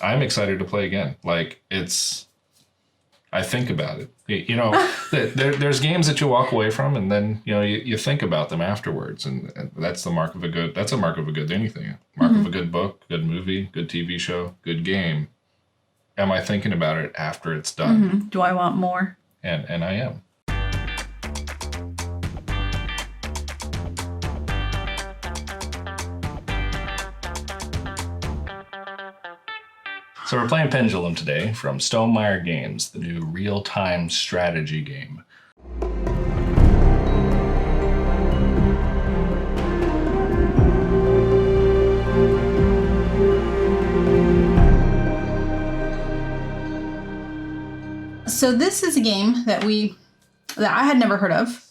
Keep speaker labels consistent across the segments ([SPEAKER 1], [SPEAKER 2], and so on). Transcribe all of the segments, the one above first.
[SPEAKER 1] I'm excited to play again. Like, I think about it. You know, there's games that you walk away from, and then you think about them afterwards, and that's the mark of a good. That's a mark of a good anything. Mark of a good book, good movie, good TV show, good game. Am I thinking about it after it's done?
[SPEAKER 2] Do I want more?
[SPEAKER 1] And I am. So we're playing Pendulum today from Stonemaier Games, the new real-time strategy game.
[SPEAKER 2] So this is a game that I had never heard of.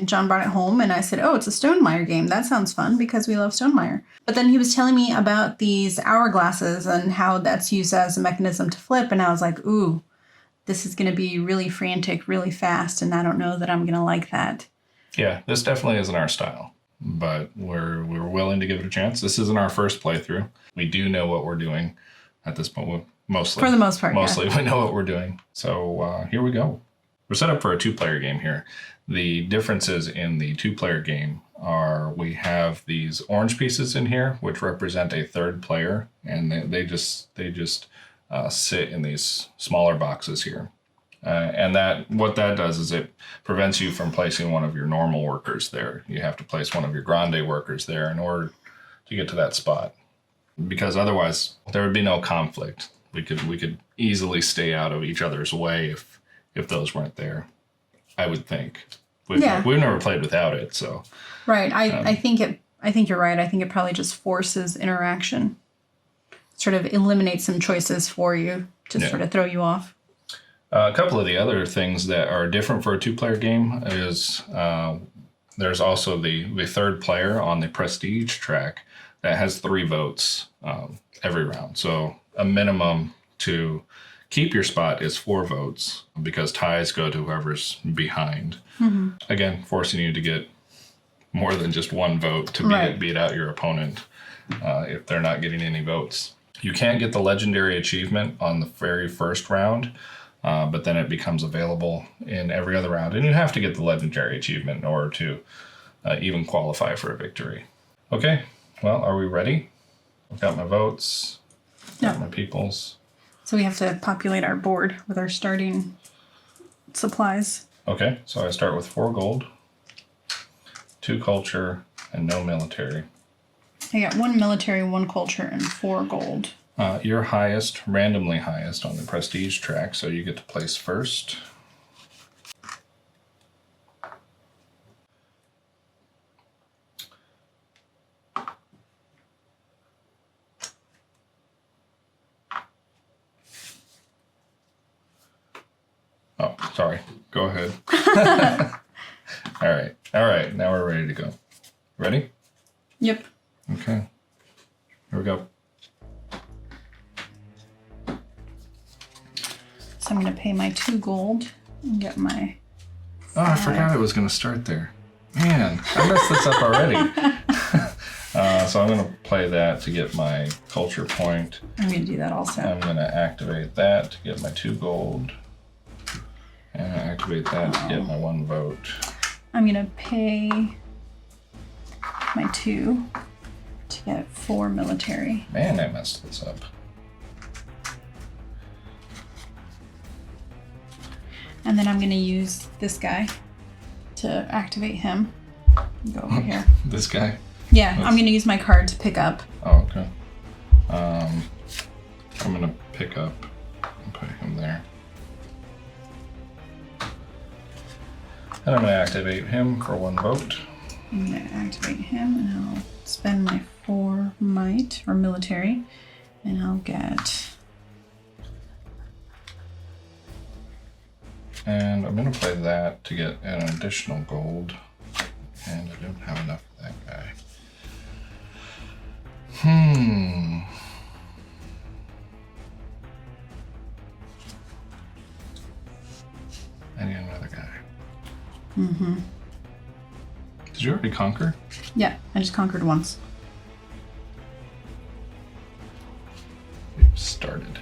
[SPEAKER 2] John brought it home and I said, oh, it's a Stonemaier game. That sounds fun because we love Stonemaier. But then he was telling me about these hourglasses and how that's used as a mechanism to flip. And I was like, ooh, this is going to be really frantic, really fast. And I don't know that I'm going to like that.
[SPEAKER 1] Yeah, this definitely isn't our style, but we're willing to give it a chance. This isn't our first playthrough. We do know what we're doing at this point, mostly.
[SPEAKER 2] For the most part,
[SPEAKER 1] Mostly, yeah. We know what we're doing. So here we go. We're set up for a 2-player game here. The differences in the 2-player game are we have these orange pieces in here, which represent a third player, and they just sit in these smaller boxes here. And what that does is it prevents you from placing one of your normal workers there. You have to place one of your grande workers there in order to get to that spot, because otherwise there would be no conflict. We could easily stay out of each other's way if those weren't there, I would think. We've never played without it, so.
[SPEAKER 2] Right. I think you're right. I think it probably just forces interaction. Sort of eliminates some choices for you to sort of throw you off.
[SPEAKER 1] A couple of the other things that are different for a 2-player game is there's also the third player on the prestige track that has 3 votes every round. So a minimum to keep your spot is 4 votes, because ties go to whoever's behind. Mm-hmm. Again, forcing you to get more than just 1 vote to beat out your opponent if they're not getting any votes. You can't get the legendary achievement on the very first round, but then it becomes available in every other round. And you have to get the legendary achievement in order to even qualify for a victory. Okay, well, are we ready? I've got my votes, got my peoples.
[SPEAKER 2] So we have to populate our board with our starting supplies.
[SPEAKER 1] Okay, so I start with 4 gold, 2 culture, and no military.
[SPEAKER 2] I got 1 military, 1 culture, and 4 gold.
[SPEAKER 1] You're highest, randomly highest on the prestige track, so you get to place first. Oh, sorry. Go ahead. All right. Now we're ready to go. Ready?
[SPEAKER 2] Yep.
[SPEAKER 1] Okay. Here we go.
[SPEAKER 2] So I'm going to pay my 2 gold and get my...
[SPEAKER 1] Oh, I forgot I was going to start there. Man, I messed this up already. So I'm going to play that to get my culture point.
[SPEAKER 2] I'm going to do that also.
[SPEAKER 1] I'm going to activate that to get my 2 gold. And activate that to get my 1 vote.
[SPEAKER 2] I'm going to pay my 2 to get 4 military.
[SPEAKER 1] Man, I messed this up.
[SPEAKER 2] And then I'm going to use this guy to activate him. Go over here.
[SPEAKER 1] This guy?
[SPEAKER 2] Yeah, I'm going to use my card to pick up.
[SPEAKER 1] Oh, okay. I'm going to pick up and put him there. And I'm going to activate him for 1 vote.
[SPEAKER 2] I'm going to activate him, and I'll spend my 4 might, or military, and I'll get...
[SPEAKER 1] And I'm going to play that to get an additional gold. And I don't have enough for that guy. I need another guy.
[SPEAKER 2] Mm-hmm.
[SPEAKER 1] Did you already conquer?
[SPEAKER 2] Yeah, I just conquered once.
[SPEAKER 1] Start. started.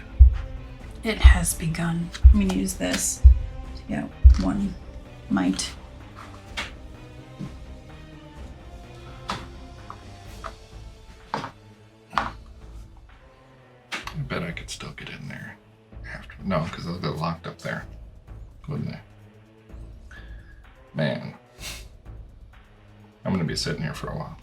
[SPEAKER 2] It has begun. I'm going to use this to get 1 might.
[SPEAKER 1] I bet I could still get in there after. No, because they'll get locked up there, wouldn't they? Man, I'm going to be sitting here for a while.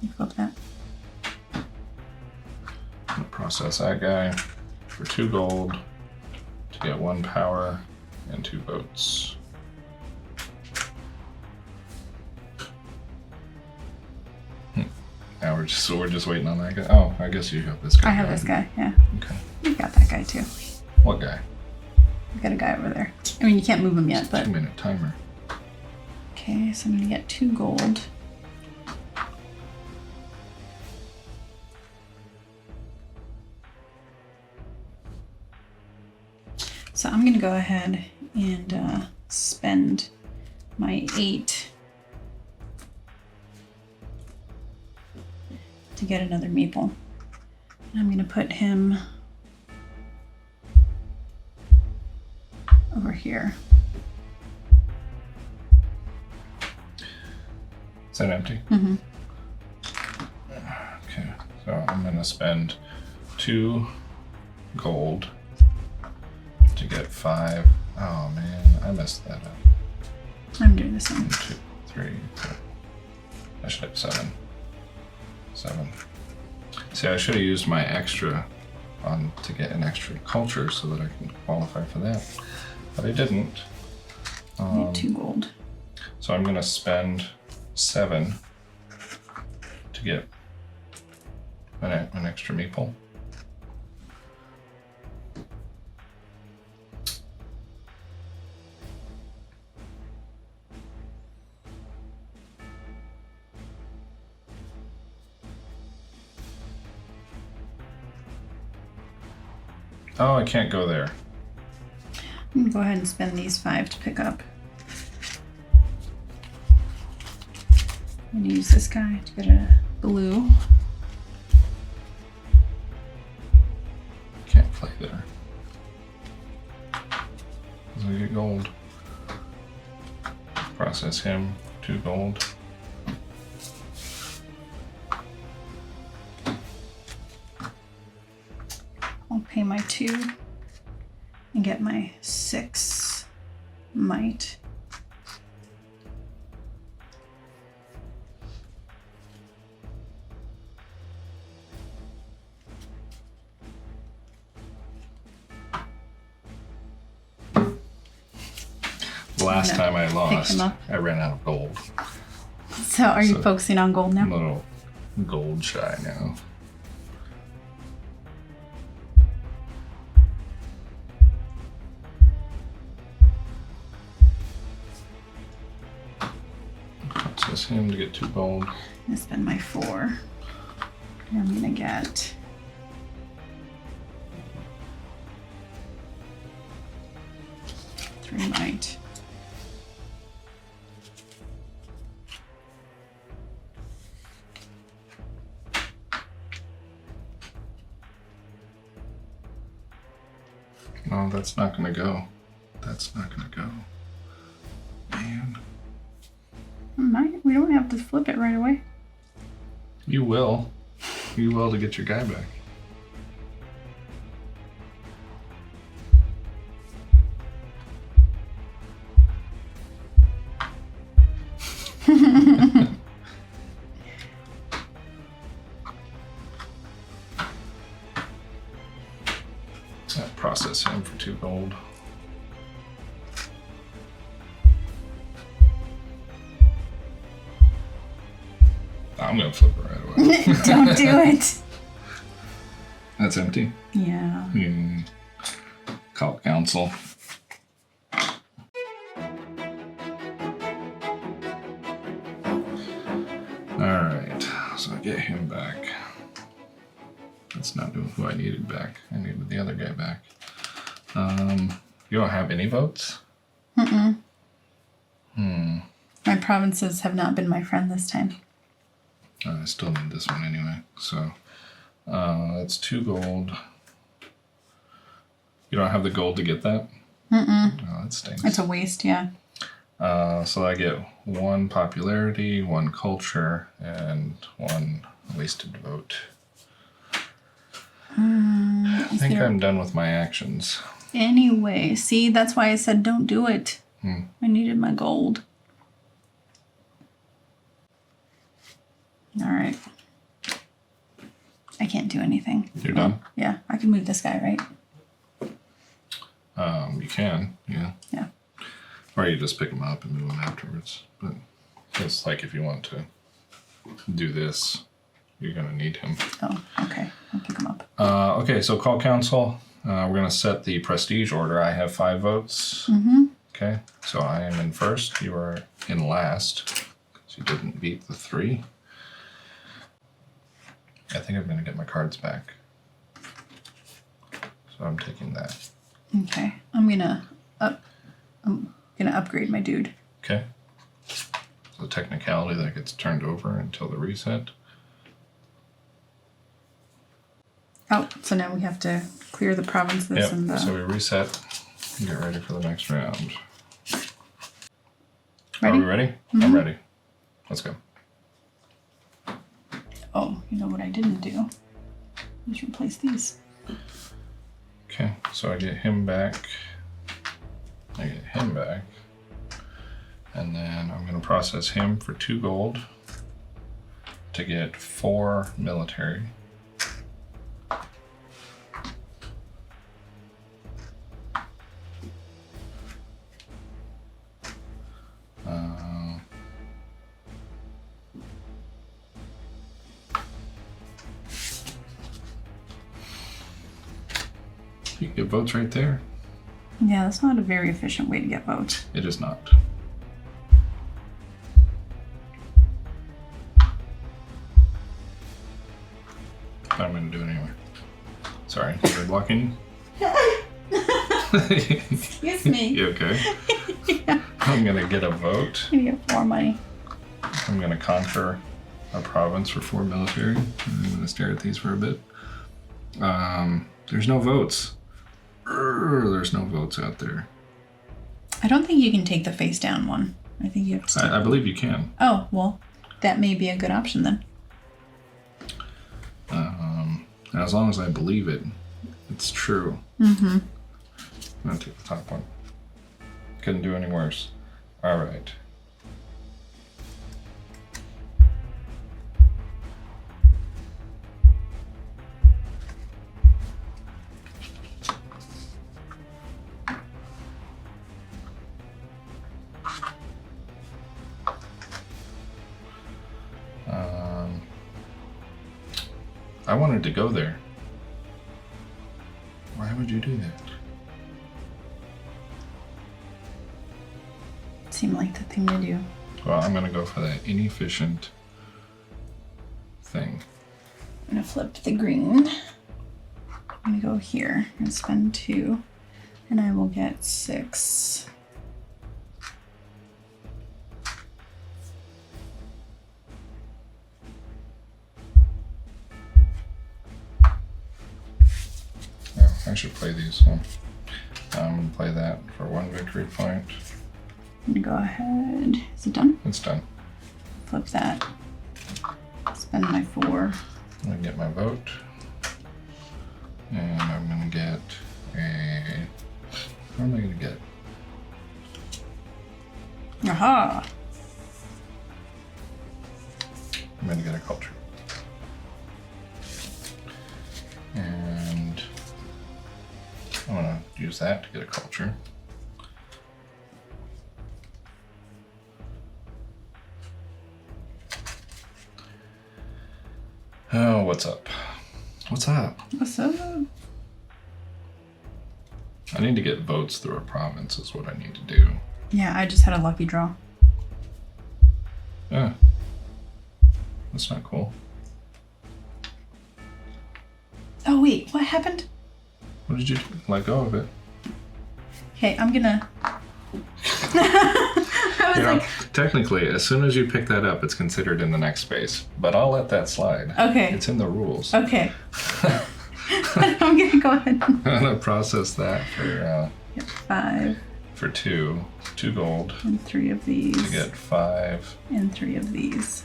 [SPEAKER 2] You flip that.
[SPEAKER 1] I'm going to process that guy for 2 gold to get 1 power and 2 votes. Now we're just waiting on that guy. Oh, I guess you have this guy.
[SPEAKER 2] I have this guy, yeah.
[SPEAKER 1] Okay.
[SPEAKER 2] You got that guy too.
[SPEAKER 1] What guy?
[SPEAKER 2] You got a guy over there. I mean, you can't move him yet, but.
[SPEAKER 1] 2-minute timer.
[SPEAKER 2] Okay, so I'm gonna get 2 gold. So I'm gonna go ahead and spend my 8 to get another maple. And I'm gonna put him over here.
[SPEAKER 1] Is that empty?
[SPEAKER 2] Mm-hmm.
[SPEAKER 1] Okay, so I'm gonna spend 2 gold to get 5. Oh man, I messed that up.
[SPEAKER 2] I'm doing this one.
[SPEAKER 1] 1, 2, 3, 4. I should have 7. 7. See, I should have used my extra on to get an extra culture so that I can qualify for that, but I didn't.
[SPEAKER 2] I need 2 gold.
[SPEAKER 1] So I'm gonna spend 7 to get an extra meeple. Oh, I can't go there.
[SPEAKER 2] I'm gonna go ahead and spend these 5 to pick up. I'm gonna use this guy to get a blue.
[SPEAKER 1] Can't play there. 'Cause I get gold. Process him, 2 gold.
[SPEAKER 2] I'll pay my 2 and get my 6 might.
[SPEAKER 1] The last time I lost,
[SPEAKER 2] him up.
[SPEAKER 1] I ran out of gold.
[SPEAKER 2] So are you
[SPEAKER 1] So-
[SPEAKER 2] focusing on gold now?
[SPEAKER 1] I'm a little gold shy now. Process him to get 2 gold.
[SPEAKER 2] I'm gonna spend my 4. And I'm gonna get three might.
[SPEAKER 1] No, that's not gonna go. That's not gonna go. Man.
[SPEAKER 2] Might. We don't have to flip it right away.
[SPEAKER 1] You will. You will to get your guy back. Process him for 2 gold. I'm gonna flip it right away.
[SPEAKER 2] Don't do it.
[SPEAKER 1] That's empty.
[SPEAKER 2] Yeah.
[SPEAKER 1] Call council. Alright, so I get him back. That's not who I needed back. I needed the other guy back. You don't have any votes?
[SPEAKER 2] My provinces have not been my friend this time.
[SPEAKER 1] I still need this one anyway. So that's 2 gold. You don't have the gold to get that?
[SPEAKER 2] Mm-mm.
[SPEAKER 1] Oh, that stinks.
[SPEAKER 2] It's a waste, yeah.
[SPEAKER 1] So I get 1 popularity, 1 culture, and 1 wasted vote. I think I'm done with my actions.
[SPEAKER 2] Anyway, see, that's why I said don't do it. I needed my gold. All right. I can't do anything.
[SPEAKER 1] You're done?
[SPEAKER 2] Yeah, I can move this guy, right?
[SPEAKER 1] You can, yeah.
[SPEAKER 2] Yeah.
[SPEAKER 1] Or you just pick them up and move them afterwards. But it's like if you want to do this, you're going to need him.
[SPEAKER 2] Oh, okay. I'll pick him up.
[SPEAKER 1] Okay, so call council. We're going to set the prestige order. I have 5 votes.
[SPEAKER 2] Mm-hmm.
[SPEAKER 1] Okay, so I am in first. You are in last because you didn't beat the 3. I think I'm going to get my cards back. So I'm taking that.
[SPEAKER 2] Okay. I'm gonna upgrade my dude.
[SPEAKER 1] Okay. So technicality that gets turned over until the reset.
[SPEAKER 2] Oh, so now we have to clear the provinces
[SPEAKER 1] Yep.
[SPEAKER 2] and the...
[SPEAKER 1] So we reset and get ready for the next round.
[SPEAKER 2] Ready?
[SPEAKER 1] Are we ready? I'm ready. Let's go.
[SPEAKER 2] Oh, you know what I didn't do? Just replace these.
[SPEAKER 1] Okay, so I get him back. I get him back. And then I'm going to process him for 2 gold to get 4 military. You can get votes right there.
[SPEAKER 2] Yeah, that's not a very efficient way to get votes.
[SPEAKER 1] It is not. I'm going to do it anyway. Sorry, you're blocking.
[SPEAKER 2] Excuse me.
[SPEAKER 1] You okay?
[SPEAKER 2] Yeah.
[SPEAKER 1] I'm going to get a vote.
[SPEAKER 2] I'm gonna get 4 money.
[SPEAKER 1] I'm going to conquer a province for 4 military. I'm going to stare at these for a bit. There's no votes. There's no votes out there.
[SPEAKER 2] I don't think you can take the face down one. I think you have to.
[SPEAKER 1] I believe you can.
[SPEAKER 2] Oh, well, that may be a good option then.
[SPEAKER 1] And as long as I believe it, it's true.
[SPEAKER 2] Mm-hmm.
[SPEAKER 1] I'm going to take the top one. Couldn't do any worse. All right. I wanted to go there. Why would you do that?
[SPEAKER 2] Seemed like the thing to do.
[SPEAKER 1] Well, I'm going to go for that inefficient thing.
[SPEAKER 2] I'm gonna flip the green. I'm gonna go here and spend 2, and I will get 6.
[SPEAKER 1] Oh, I should play these. Huh? I'm going to play that for 1 victory point.
[SPEAKER 2] I'm gonna go ahead. Is it done?
[SPEAKER 1] It's done.
[SPEAKER 2] Flip that. Spend my 4.
[SPEAKER 1] I'm going to get my vote. And I'm going to get a... What am I going to get?
[SPEAKER 2] Aha!
[SPEAKER 1] I'm going to get a culture. And I want to use that to get a culture. Oh, what's up? What's up?
[SPEAKER 2] What's up?
[SPEAKER 1] I need to get votes through a province is what I need to do.
[SPEAKER 2] Yeah, I just had a lucky draw.
[SPEAKER 1] Yeah. That's not cool.
[SPEAKER 2] Oh wait, what happened?
[SPEAKER 1] What did you do? Let go of it.
[SPEAKER 2] Okay, I'm gonna... I was like,
[SPEAKER 1] technically, as soon as you pick that up, it's considered in the next space. But I'll let that slide.
[SPEAKER 2] okay.
[SPEAKER 1] It's in the rules.
[SPEAKER 2] Okay. I'm going to go ahead.
[SPEAKER 1] I'm gonna process that for
[SPEAKER 2] 5.
[SPEAKER 1] for 2 gold.
[SPEAKER 2] And 3 of these.
[SPEAKER 1] To get 5.
[SPEAKER 2] And 3 of these.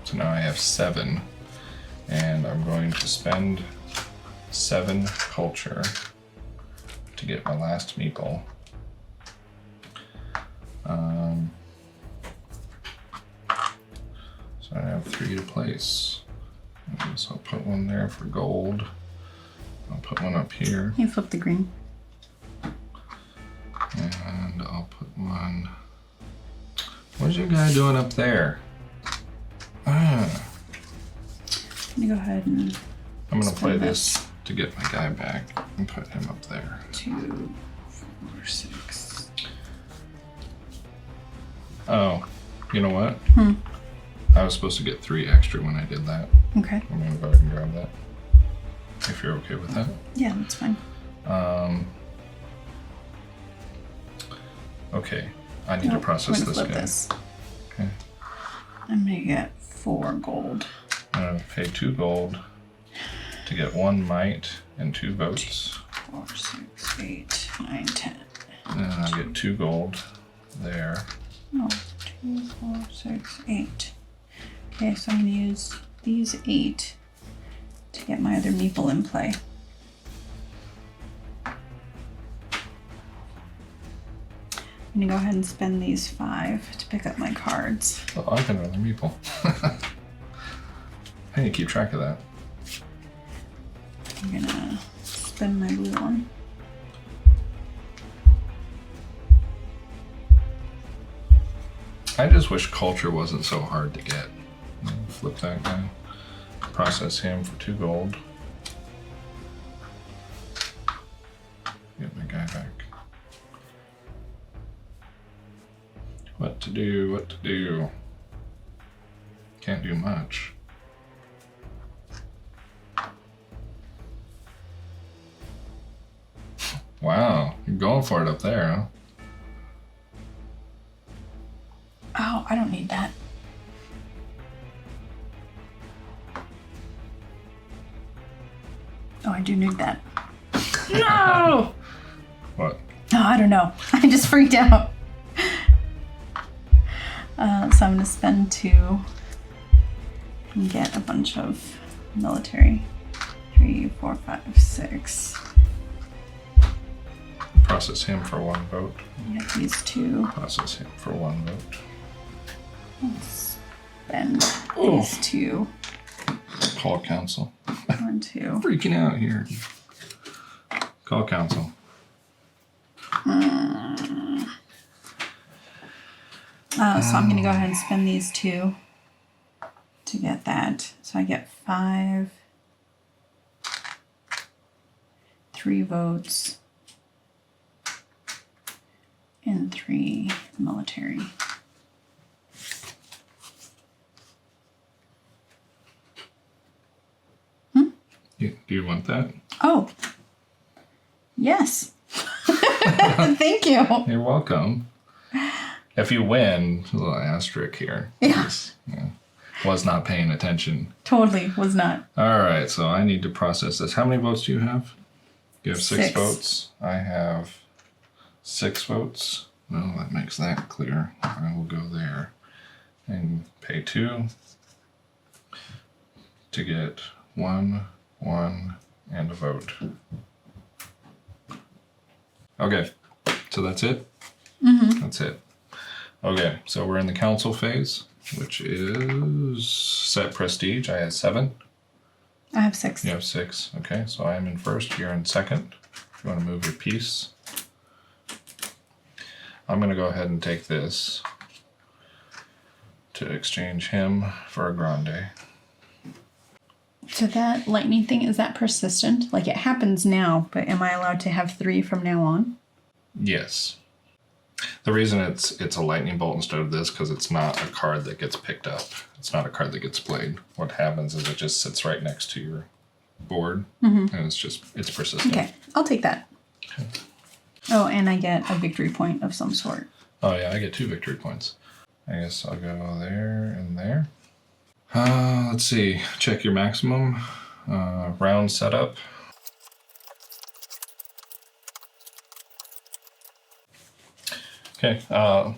[SPEAKER 1] So now I have 7, and I'm going to spend 7 culture to get my last meeple. So I have 3 to place. So I'll put one there for gold. I'll put one up here.
[SPEAKER 2] You flip the green.
[SPEAKER 1] And I'll put one. What's your guy doing up there?
[SPEAKER 2] I'm gonna go ahead and.
[SPEAKER 1] I'm gonna play this to get my guy back and put him up there.
[SPEAKER 2] 2, 4, 6.
[SPEAKER 1] Oh, you know what? I was supposed to get 3 extra when I did that.
[SPEAKER 2] Okay.
[SPEAKER 1] I'm gonna go ahead and grab that. If you're okay with that.
[SPEAKER 2] Yeah, that's fine.
[SPEAKER 1] Okay, I need to process this
[SPEAKER 2] flip
[SPEAKER 1] guy.
[SPEAKER 2] This.
[SPEAKER 1] Okay.
[SPEAKER 2] I'm gonna get 4 gold.
[SPEAKER 1] I'm gonna pay 2 gold to get 1 might and 2 votes.
[SPEAKER 2] 4, 6, 8, 9, 10.
[SPEAKER 1] And I'll get 2 gold there.
[SPEAKER 2] No, 2, 4, 6, 8. Okay, so I'm gonna use these 8 to get my other meeple in play. I'm gonna go ahead and spend these 5 to pick up my cards.
[SPEAKER 1] Oh, I've got another meeple. I need to keep track of that.
[SPEAKER 2] I'm gonna spend my blue one.
[SPEAKER 1] I just wish culture wasn't so hard to get. Flip that guy. Process him for 2 gold. Get my guy back. What to do, what to do. Can't do much. Wow, you're going for it up there, huh?
[SPEAKER 2] Oh, I don't need that. Oh, I do need that. No!
[SPEAKER 1] What?
[SPEAKER 2] Oh, I don't know. I just freaked out. So I'm going to spend 2 and get a bunch of military. 3, 4, 5, 6.
[SPEAKER 1] Process him for 1 vote.
[SPEAKER 2] Get these 2.
[SPEAKER 1] Process him for 1 vote.
[SPEAKER 2] Spend these 2.
[SPEAKER 1] Call council.
[SPEAKER 2] 1, 2.
[SPEAKER 1] Freaking out here. Call council.
[SPEAKER 2] So I'm going to go ahead and spend these 2 to get that. So I get 5, 3 votes, and 3 military.
[SPEAKER 1] Do you want that?
[SPEAKER 2] Oh, yes. Thank you.
[SPEAKER 1] You're welcome. If you win, a little asterisk here.
[SPEAKER 2] Yeah.
[SPEAKER 1] Just, was not paying attention.
[SPEAKER 2] Totally was not.
[SPEAKER 1] All right, so I need to process this. How many votes do you have? You have 6
[SPEAKER 2] 6.
[SPEAKER 1] votes. I have 6 votes. Well, that makes that clear. I will go there and pay 2 to get 1, and a vote. Okay, so that's it? Mm-hmm. That's it. Okay, so we're in the council phase, which is set prestige. I had 7.
[SPEAKER 2] I have 6.
[SPEAKER 1] You have 6. Okay, so I am in first. You're in second. If you want to move your piece. I'm going to go ahead and take this to exchange him for a grande.
[SPEAKER 2] So that lightning thing, is that persistent? Like it happens now, but am I allowed to have 3 from now on?
[SPEAKER 1] Yes. The reason it's a lightning bolt instead of this because it's not a card that gets picked up. It's not a card that gets played. What happens is it just sits right next to your board, and it's persistent.
[SPEAKER 2] Okay, I'll take that.
[SPEAKER 1] Okay.
[SPEAKER 2] Oh, and I get a victory point of some sort.
[SPEAKER 1] Oh yeah, I get 2 victory points. I guess I'll go there and there. Let's see. Check your maximum. Round setup. Okay,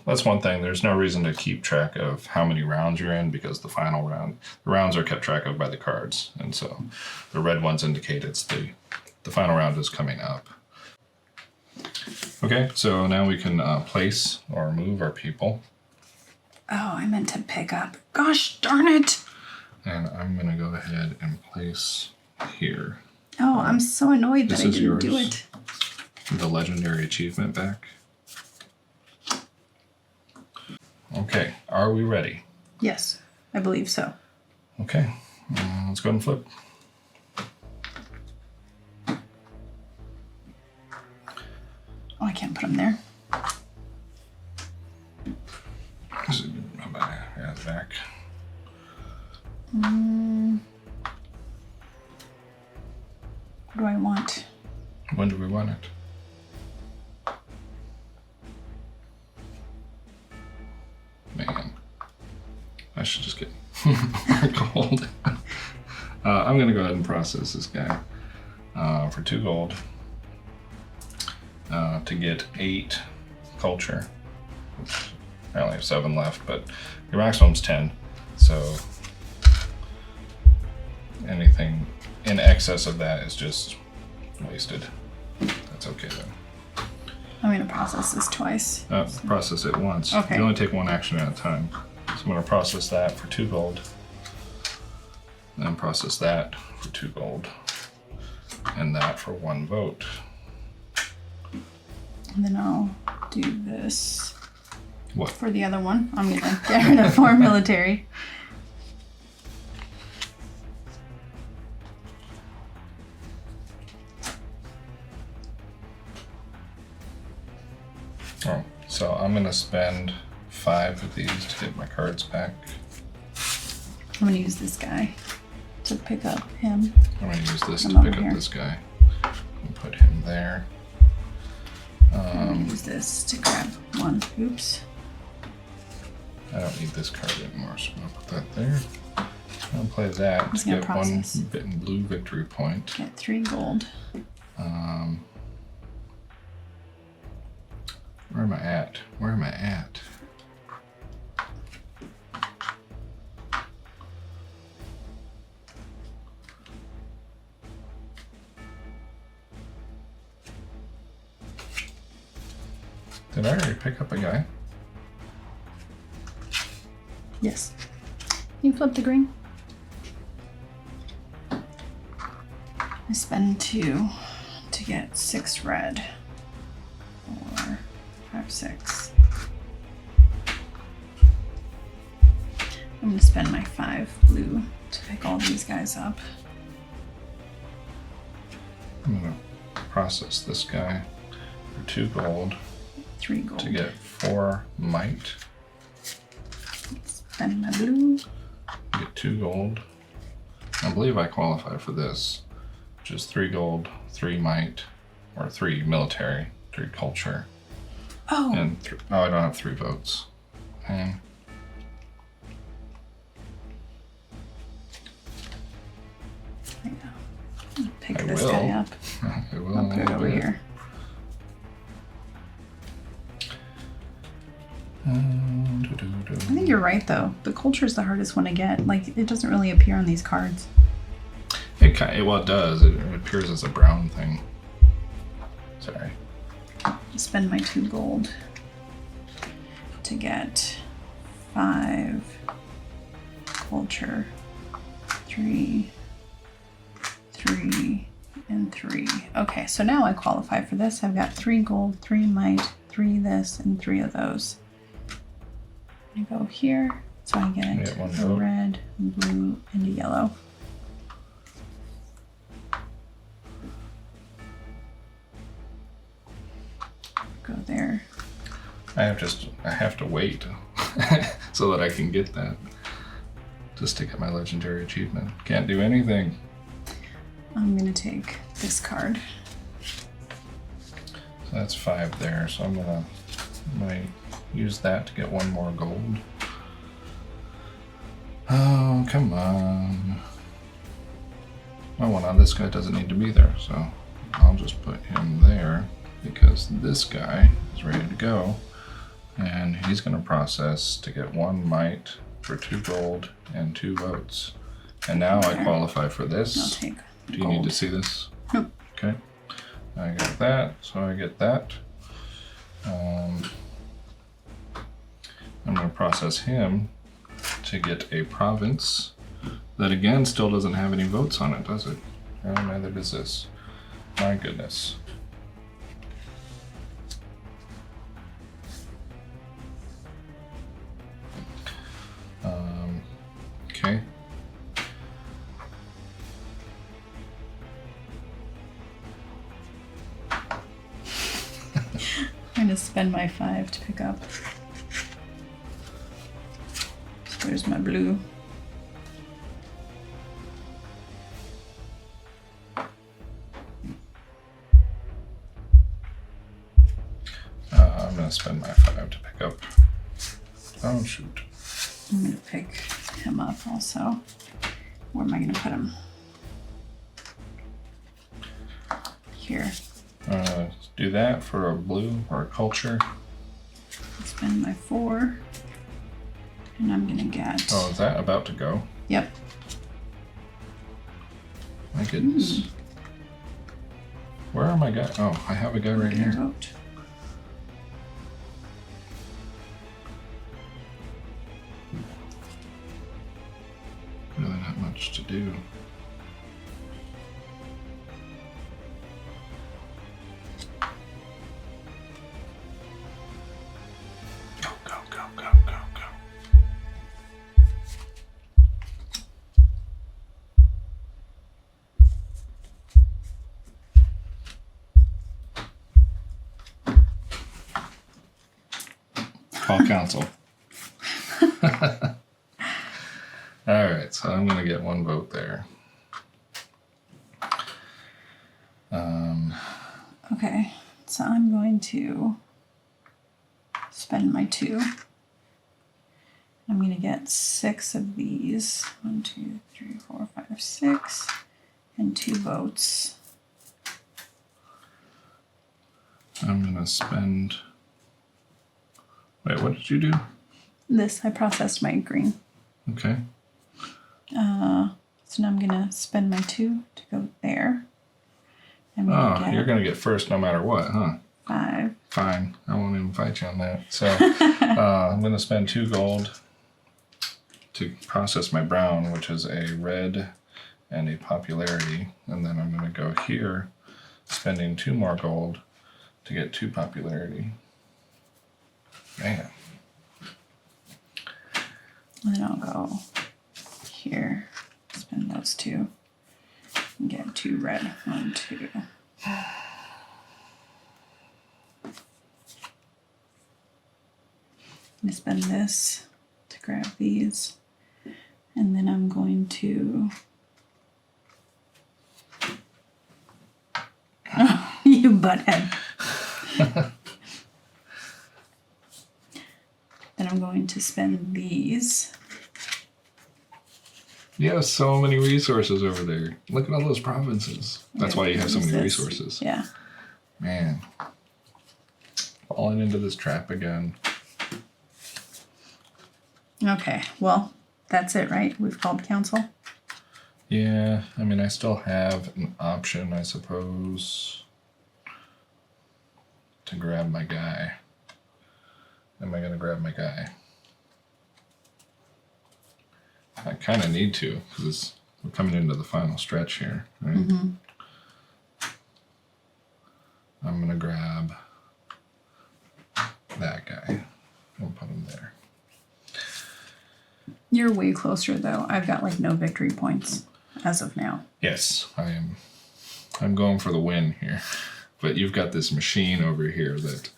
[SPEAKER 1] that's one thing. There's no reason to keep track of how many rounds you're in because the rounds are kept track of by the cards. And so the red ones indicate it's the final round is coming up. Okay, so now we can place or move our people.
[SPEAKER 2] Oh, I meant to pick up. Gosh darn it.
[SPEAKER 1] And I'm going to go ahead and place here.
[SPEAKER 2] Oh, I'm so annoyed that I didn't
[SPEAKER 1] yours.
[SPEAKER 2] do it.
[SPEAKER 1] The legendary achievement back. Okay, are we ready?
[SPEAKER 2] Yes, I believe so.
[SPEAKER 1] Okay, let's go ahead and flip.
[SPEAKER 2] Oh, I can't put them there.
[SPEAKER 1] Yeah, the back.
[SPEAKER 2] What do I want?
[SPEAKER 1] When do we want it? Man, I should just get more gold. I'm going to go ahead and process this guy for 2 gold to get 8 culture. Which I only have 7 left, but your maximum's 10. So anything in excess of that is just wasted. That's okay though.
[SPEAKER 2] I'm going to process this twice.
[SPEAKER 1] Process it once.
[SPEAKER 2] Okay.
[SPEAKER 1] You only take 1 action at a time. So I'm going to process that for 2 gold. Then process that for 2 gold. And that for 1 vote.
[SPEAKER 2] And then I'll do this.
[SPEAKER 1] What?
[SPEAKER 2] For the other one. I'm going to get rid of 4 military.
[SPEAKER 1] Oh, so I'm going to spend 5 of these to get my cards back.
[SPEAKER 2] I'm going to use this guy to pick up him.
[SPEAKER 1] I'm going to use this
[SPEAKER 2] I'm
[SPEAKER 1] to pick
[SPEAKER 2] over
[SPEAKER 1] up
[SPEAKER 2] here.
[SPEAKER 1] this guy. And put him there.
[SPEAKER 2] I'm going to use this to grab 1. Oops.
[SPEAKER 1] I don't need this card anymore, so I'll put that there. I'll play that
[SPEAKER 2] Just
[SPEAKER 1] to
[SPEAKER 2] gonna
[SPEAKER 1] get
[SPEAKER 2] process.
[SPEAKER 1] 1 bit in blue victory point.
[SPEAKER 2] Get 3 gold.
[SPEAKER 1] Where am I at? Where am I at? Did I already pick up a guy?
[SPEAKER 2] Yes. You flip the green. I spend 2 to get 6 red. 4, 5, 6. I'm going to spend my 5 blue to pick all these guys up.
[SPEAKER 1] I'm gonna process this guy for 2 gold
[SPEAKER 2] 3 gold.
[SPEAKER 1] to get 4 might.
[SPEAKER 2] Spend my blue.
[SPEAKER 1] Get 2 gold. I believe I qualify for this, which is 3 gold, 3 might, or 3 military, 3 culture,
[SPEAKER 2] Oh,
[SPEAKER 1] and oh, I don't have 3 votes. Hang.
[SPEAKER 2] there you go. I'll pick
[SPEAKER 1] I
[SPEAKER 2] this
[SPEAKER 1] will.
[SPEAKER 2] guy up.
[SPEAKER 1] I will.
[SPEAKER 2] I'll put it over
[SPEAKER 1] do
[SPEAKER 2] here. I think you're right, though. The culture is the hardest one to get. Like, it doesn't really appear on these cards.
[SPEAKER 1] Well, it does. It appears as a brown thing. Sorry.
[SPEAKER 2] Spend my 2 gold to get 5 culture, 3, 3, and 3. Okay, so now I qualify for this. I've got 3 gold, 3 might, 3 this, and 3 of those. I go here, so I get
[SPEAKER 1] get 1
[SPEAKER 2] a
[SPEAKER 1] vote.
[SPEAKER 2] red, blue, and a yellow. Go there.
[SPEAKER 1] I have to wait so that I can get that. Just to get my legendary achievement. Can't do anything.
[SPEAKER 2] I'm gonna take this card.
[SPEAKER 1] So that's 5 there. So I'm gonna use that to get 1 more gold. Oh, come on. Oh, well, now this guy doesn't need to be there, so I'll just put him there because this guy is ready to go. And he's going to process to get 1 might for 2 gold and 2 votes. And now I qualify for this.
[SPEAKER 2] I'll take
[SPEAKER 1] Do you need to see this?
[SPEAKER 2] Nope.
[SPEAKER 1] Okay. I got that, so I get that. I'm going to process him to get a province that again still doesn't have any votes on it, does it? Oh, neither does this. My goodness. Okay.
[SPEAKER 2] I'm going to spend my 5 to pick up. There's my blue.
[SPEAKER 1] I'm going to spend my 5 to pick up. Oh, shoot.
[SPEAKER 2] I'm going to pick him up also. Where am I going to put him? Here.
[SPEAKER 1] Do that for a blue or a culture.
[SPEAKER 2] Spend my 4. And I'm going to get...
[SPEAKER 1] Oh, is that about to go?
[SPEAKER 2] Yep.
[SPEAKER 1] My goodness. Where are my guys? Oh, I have a guy right here.
[SPEAKER 2] Vote.
[SPEAKER 1] Really not much to do. Go, go, go, go, go, go. Call council. All right, so I'm gonna get 1 vote there.
[SPEAKER 2] Okay, so I'm going to spend my 2. I'm going to get 6 of these. 1, 2, 3, 4, 5, 6, and 2 votes.
[SPEAKER 1] I'm gonna spend. Wait, what did you do?
[SPEAKER 2] This, I processed my green.
[SPEAKER 1] Okay.
[SPEAKER 2] So now I'm going to spend my 2 to go there. I'm going
[SPEAKER 1] Oh,
[SPEAKER 2] to get
[SPEAKER 1] you're gonna get first no matter what, huh?
[SPEAKER 2] 5.
[SPEAKER 1] Fine, I won't even fight you on that. So I'm gonna spend 2 gold to process my brown, which is a red and a popularity, and then I'm gonna go here, spending 2 more gold to get 2 popularity. Man.
[SPEAKER 2] And then I'll go here, spend those 2, and get 2 red. 1, 2. I'm going to spend this to grab these, and then I'm going to... Oh, you butthead. Then I'm going to spend these.
[SPEAKER 1] You have so many resources over there. Look at all those provinces. That's why you have so many resources.
[SPEAKER 2] Yeah.
[SPEAKER 1] Man. Falling into this trap again.
[SPEAKER 2] Okay, well, that's it, right? We've called council.
[SPEAKER 1] Yeah, I mean, I still have an option, I suppose, to grab my guy. Am I going to grab my guy? I kind of need to, because we're coming into the final stretch here, right?
[SPEAKER 2] Mm-hmm.
[SPEAKER 1] I'm going to grab that guy and put him there.
[SPEAKER 2] You're way closer, though. I've got, like, no victory points as of now.
[SPEAKER 1] Yes, I am. I'm going for the win here. But you've got this machine over here that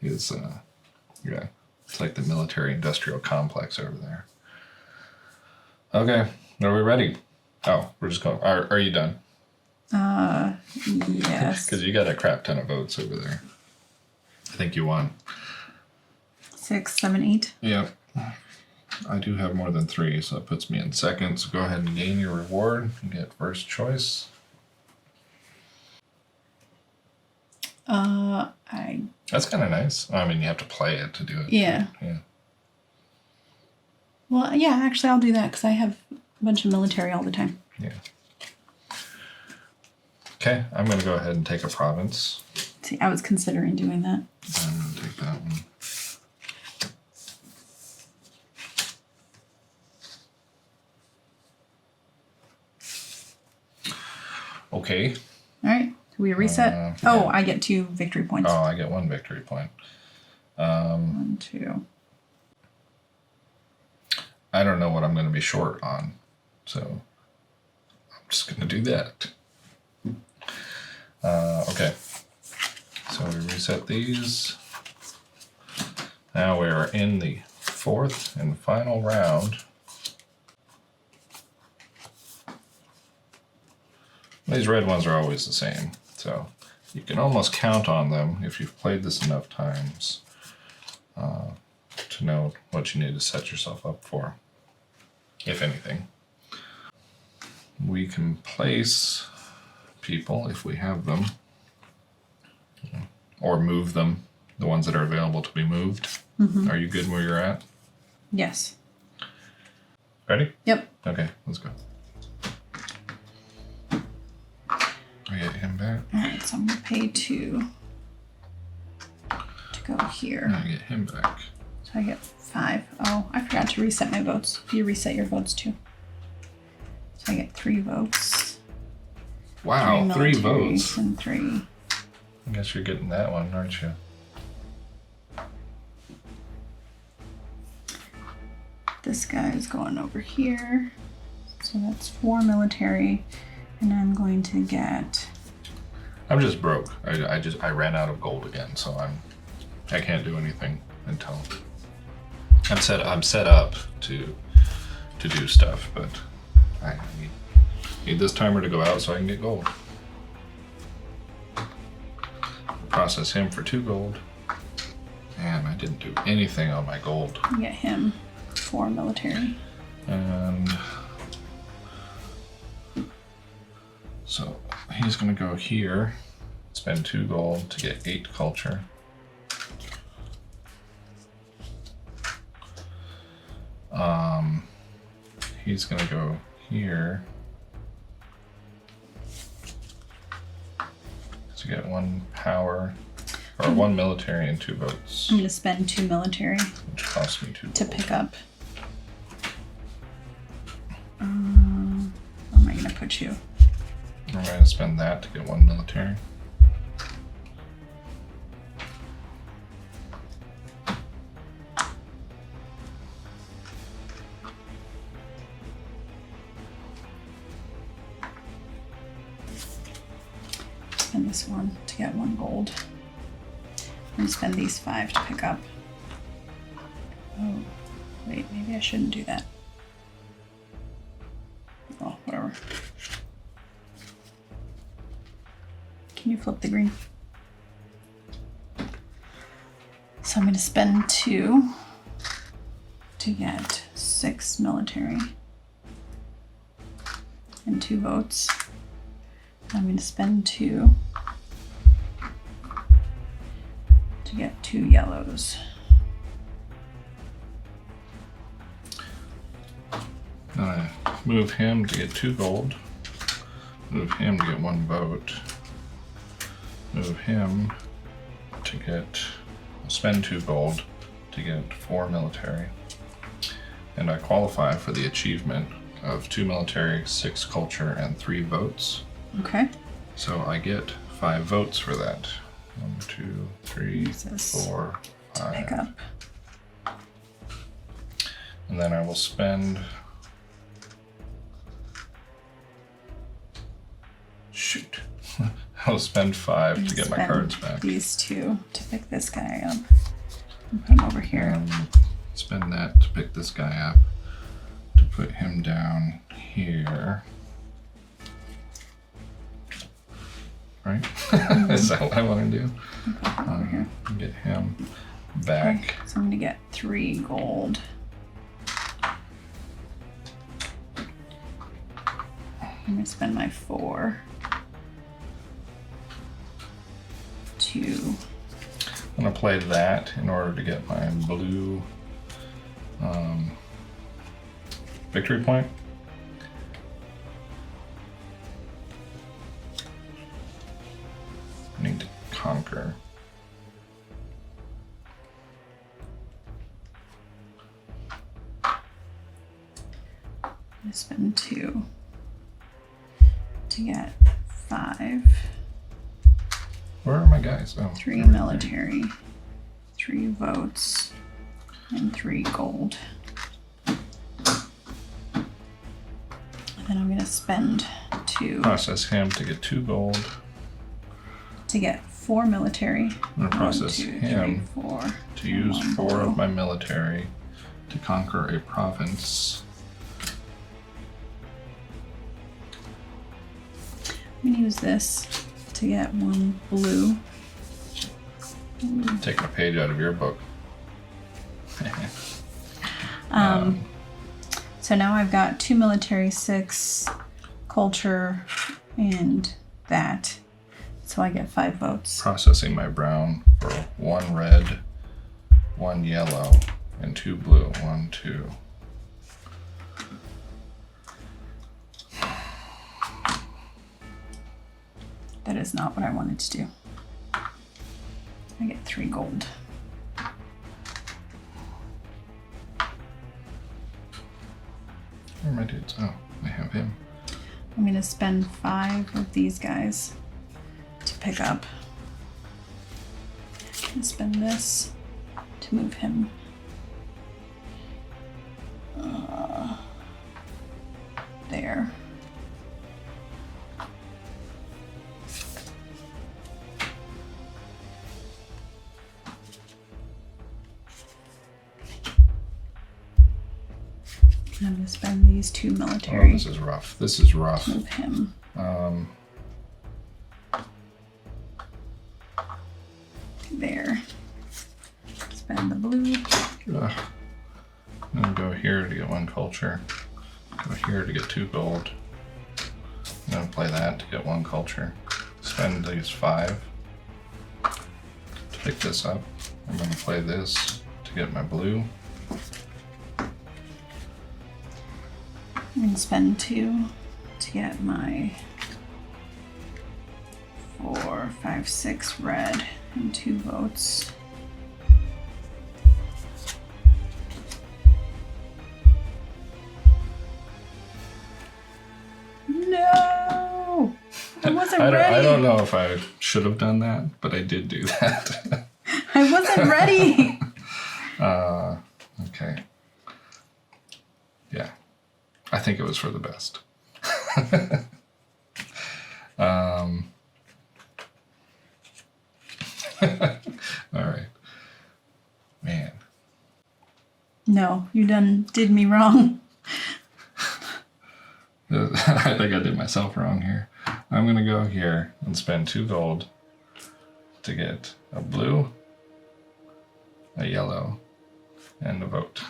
[SPEAKER 1] is, yeah, it's like the military-industrial complex over there. Okay, are we ready? Oh, we're just going. Are you done?
[SPEAKER 2] Yes.
[SPEAKER 1] Because you got a crap ton of votes over there. I think you won.
[SPEAKER 2] 6, 7, 8.
[SPEAKER 1] Yep. I do have more than 3, so that puts me in second. So go ahead and gain your reward and get first choice. That's kind of nice. I mean, you have to play it to do it.
[SPEAKER 2] Yeah.
[SPEAKER 1] Yeah.
[SPEAKER 2] Well, yeah, actually, I'll do that because I have a bunch of military all the time.
[SPEAKER 1] Yeah. Okay, I'm going to go ahead and take a province.
[SPEAKER 2] See, I was considering doing that.
[SPEAKER 1] I'm going to take that one. Okay.
[SPEAKER 2] All right. So we reset. I get 2 victory points.
[SPEAKER 1] Oh, I get 1 victory point.
[SPEAKER 2] 1, 2.
[SPEAKER 1] I don't know what I'm going to be short on, so I'm just going to do that. Okay. So we reset these. Now we are in the 4th and final round. These red ones are always the same, so you can almost count on them if you've played this enough times to know what you need to set yourself up for, if anything. We can place people if we have them, or move them, the ones that are available to be moved. Mm-hmm. Are you good where you're at?
[SPEAKER 2] Yes.
[SPEAKER 1] Ready?
[SPEAKER 2] Yep.
[SPEAKER 1] Okay, let's go. I get him back.
[SPEAKER 2] All right, so I'm going to pay 2 to go here.
[SPEAKER 1] I get him back.
[SPEAKER 2] So I get 5. Oh, I forgot to reset my votes. You reset your votes too. So I get 3 votes.
[SPEAKER 1] Wow, 3 votes.
[SPEAKER 2] And 3.
[SPEAKER 1] I guess you're getting that one, aren't you?
[SPEAKER 2] This guy is going over here. So that's 4 military. And I'm going to get...
[SPEAKER 1] I'm just broke. I ran out of gold again, so I can't do anything until I'm set up to do stuff, but I need this timer to go out so I can get gold. Process him for 2 gold. And I didn't do anything on my gold.
[SPEAKER 2] Get him 4 military.
[SPEAKER 1] And so he's going to go here, spend 2 gold to get 8 culture. He's going to go here to get 1 power, or 1 military and 2 votes.
[SPEAKER 2] I'm going to spend 2 military.
[SPEAKER 1] Which costs me 2
[SPEAKER 2] to
[SPEAKER 1] gold.
[SPEAKER 2] pick up. Where am I going to put you?
[SPEAKER 1] I'm going to spend that to get 1 military.
[SPEAKER 2] Spend this 1 to get 1 gold. And spend these 5 to pick up. Oh, wait, maybe I shouldn't do that. Oh, whatever. Can you flip the green? So I'm going to spend 2 to get 6 military and 2 votes. I'm going to spend 2 to get 2 yellows.
[SPEAKER 1] Move him to get 2 gold. Move him to get 1 vote. Move him to get, spend 2 gold to get 4 military. And I qualify for the achievement of 2 military, 6 culture, and 3 votes.
[SPEAKER 2] Okay.
[SPEAKER 1] So I get 5 votes for that. 1, 2, 3, 4, 5.
[SPEAKER 2] Pick up.
[SPEAKER 1] And then I will spend... Shoot. I'll spend 5 to get my cards back.
[SPEAKER 2] These 2 to pick this guy up. And put him over here.
[SPEAKER 1] Spend that to pick this guy up. To put him down here. right? Is that what I want to do?
[SPEAKER 2] Over here.
[SPEAKER 1] Get him back.
[SPEAKER 2] Okay, so I'm gonna get 3 gold. I'm gonna spend my 4 to.
[SPEAKER 1] I'm gonna play that in order to get my blue victory point. I need to conquer.
[SPEAKER 2] I'm gonna spend 2 to get 5.
[SPEAKER 1] Where are my guys? Oh,
[SPEAKER 2] 3
[SPEAKER 1] they're right
[SPEAKER 2] military, 3 votes, and 3 gold. And then I'm gonna spend 2
[SPEAKER 1] there. Process him to get 2 gold.
[SPEAKER 2] to get 4 military.
[SPEAKER 1] I'm gonna process
[SPEAKER 2] 1, 2,
[SPEAKER 1] him
[SPEAKER 2] 3, 4,
[SPEAKER 1] to
[SPEAKER 2] and
[SPEAKER 1] use
[SPEAKER 2] 1
[SPEAKER 1] 4
[SPEAKER 2] blue.
[SPEAKER 1] of my military to conquer a province.
[SPEAKER 2] I'm gonna use this to get 1 blue.
[SPEAKER 1] Taking a page out of your book.
[SPEAKER 2] So now I've got 2 military, 6 culture, and that. So I get 5 votes.
[SPEAKER 1] Processing my brown for 1 red, 1 yellow, and 2 blue. 1, 2.
[SPEAKER 2] That is not what I wanted to do. I get 3 gold.
[SPEAKER 1] Where are my dudes? Oh, I have him.
[SPEAKER 2] I'm going to spend 5 of these guys to pick up. And spend this to move him. There. I'm going to spend these 2
[SPEAKER 1] Oh,
[SPEAKER 2] military
[SPEAKER 1] this is rough. This is rough.
[SPEAKER 2] to move him. There. Spend the blue.
[SPEAKER 1] Ugh. I'm gonna go here to get 1 culture. Go here to get 2 gold. I'm gonna play that to get 1 culture. Spend these 5 to pick this up. I'm gonna play this to get my blue.
[SPEAKER 2] I'm going to spend 2 to get my 4, 5, 6 red and 2 votes. No! I wasn't ready.
[SPEAKER 1] I don't know if I should have done that, but I did do that.
[SPEAKER 2] I wasn't ready.
[SPEAKER 1] Okay. Yeah. I think it was for the best. All right. Man.
[SPEAKER 2] No, you did me wrong.
[SPEAKER 1] I think I did myself wrong here. I'm going to go here and spend 2 gold to get a blue, a yellow, and a vote.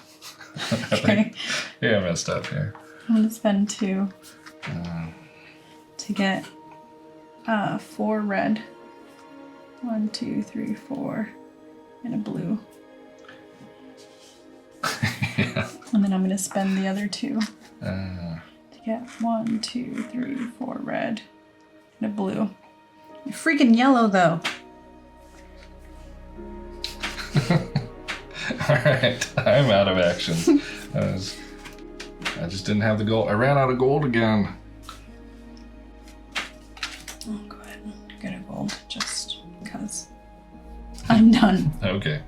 [SPEAKER 2] Okay.
[SPEAKER 1] I messed up here.
[SPEAKER 2] I'm going to spend 2 to get 4 red. 1, 2, 3, 4, and a blue.
[SPEAKER 1] Yeah.
[SPEAKER 2] And then I'm going to spend the other 2
[SPEAKER 1] Uh,
[SPEAKER 2] to get 1, 2, 3, 4 red and a blue. You're freaking yellow though.
[SPEAKER 1] all right. I'm out of action. I just didn't have the gold. I ran out of gold again.
[SPEAKER 2] I'll go ahead and get a gold just because. I'm done.
[SPEAKER 1] Okay.